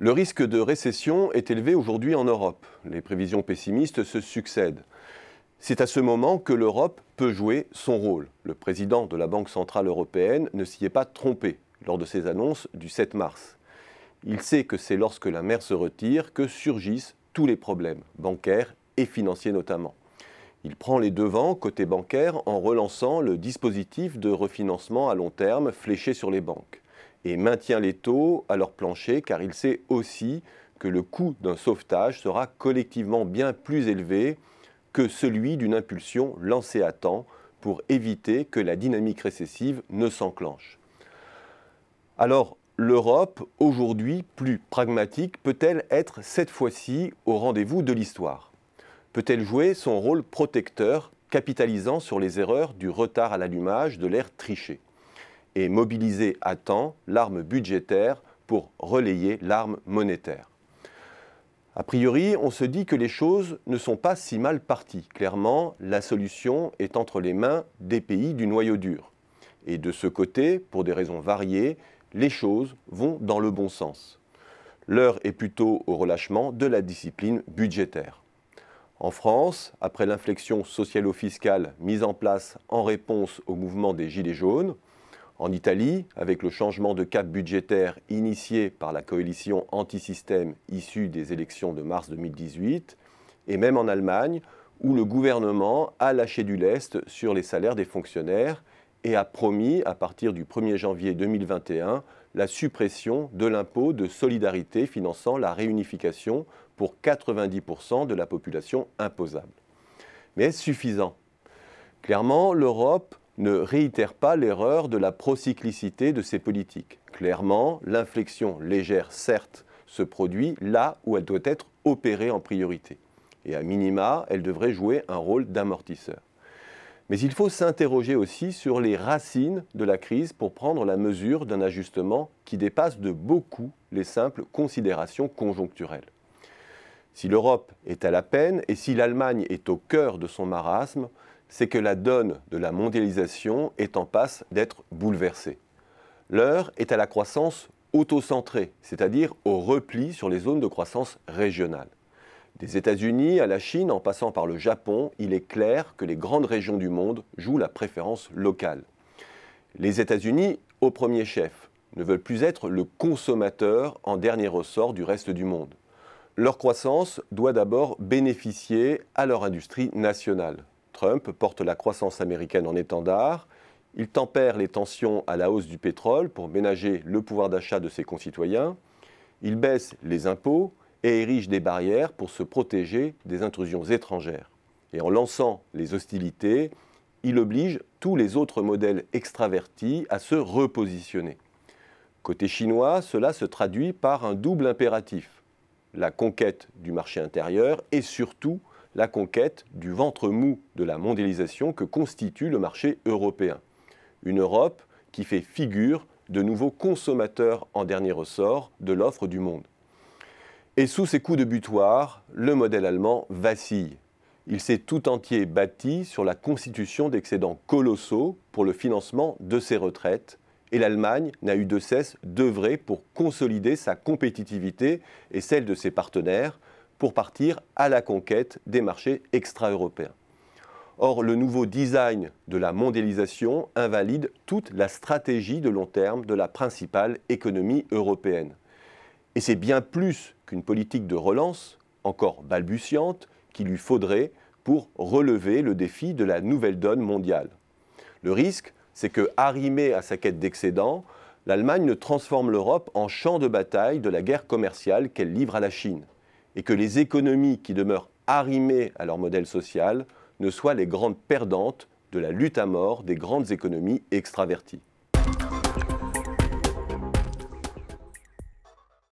Le risque de récession est élevé aujourd'hui en Europe. Les prévisions pessimistes se succèdent. C'est à ce moment que l'Europe peut jouer son rôle. Le président de la Banque centrale européenne ne s'y est pas trompé lors de ses annonces du 7 mars. Il sait que c'est lorsque la mer se retire que surgissent tous les problèmes, bancaires et financiers notamment. Il prend les devants côté bancaire en relançant le dispositif de refinancement à long terme fléché sur les banques et maintient les taux à leur plancher car il sait aussi que le coût d'un sauvetage sera collectivement bien plus élevé que celui d'une impulsion lancée à temps pour éviter que la dynamique récessive ne s'enclenche. Alors, l'Europe, aujourd'hui plus pragmatique, peut-elle être cette fois-ci au rendez-vous de l'histoire? Peut-elle jouer son rôle protecteur, capitalisant sur les erreurs du retard à l'allumage de l'ère trichée et mobiliser à temps l'arme budgétaire pour relayer l'arme monétaire? A priori, on se dit que les choses ne sont pas si mal parties. Clairement, la solution est entre les mains des pays du noyau dur. Et de ce côté, pour des raisons variées, les choses vont dans le bon sens. L'heure est plutôt au relâchement de la discipline budgétaire. En France, après l'inflexion socialo-fiscale mise en place en réponse au mouvement des Gilets jaunes, en Italie, avec le changement de cap budgétaire initié par la coalition anti-système issue des élections de mars 2018, et même en Allemagne, où le gouvernement a lâché du lest sur les salaires des fonctionnaires et a promis, à partir du 1er janvier 2021, la suppression de l'impôt de solidarité finançant la réunification pour 90% de la population imposable. Mais est-ce suffisant? Clairement, l'Europe ne réitère pas l'erreur de la procyclicité de ses politiques. Clairement, l'inflexion légère, certes, se produit là où elle doit être opérée en priorité. Et à minima, elle devrait jouer un rôle d'amortisseur. Mais il faut s'interroger aussi sur les racines de la crise pour prendre la mesure d'un ajustement qui dépasse de beaucoup les simples considérations conjoncturelles. Si l'Europe est à la peine et si l'Allemagne est au cœur de son marasme, c'est que la donne de la mondialisation est en passe d'être bouleversée. L'heure est à la croissance autocentrée, c'est-à-dire au repli sur les zones de croissance régionales. Des États-Unis à la Chine, en passant par le Japon, il est clair que les grandes régions du monde jouent la préférence locale. Les États-Unis, au premier chef, ne veulent plus être le consommateur en dernier ressort du reste du monde. Leur croissance doit d'abord bénéficier à leur industrie nationale. Trump porte la croissance américaine en étendard, il tempère les tensions à la hausse du pétrole pour ménager le pouvoir d'achat de ses concitoyens, il baisse les impôts et érige des barrières pour se protéger des intrusions étrangères. Et en lançant les hostilités, il oblige tous les autres modèles extravertis à se repositionner. Côté chinois, cela se traduit par un double impératif: la conquête du marché intérieur et surtout la conquête du ventre mou de la mondialisation que constitue le marché européen. Une Europe qui fait figure de nouveau consommateur en dernier ressort de l'offre du monde. Et sous ces coups de butoir, le modèle allemand vacille. Il s'est tout entier bâti sur la constitution d'excédents colossaux pour le financement de ses retraites, et l'Allemagne n'a eu de cesse d'œuvrer pour consolider sa compétitivité et celle de ses partenaires, pour partir à la conquête des marchés extra-européens. Or, le nouveau design de la mondialisation invalide toute la stratégie de long terme de la principale économie européenne. Et c'est bien plus qu'une politique de relance, encore balbutiante, qu'il lui faudrait pour relever le défi de la nouvelle donne mondiale. Le risque, c'est que, arrimée à sa quête d'excédents, l'Allemagne ne transforme l'Europe en champ de bataille de la guerre commerciale qu'elle livre à la Chine, et que les économies qui demeurent arrimées à leur modèle social ne soient les grandes perdantes de la lutte à mort des grandes économies extraverties.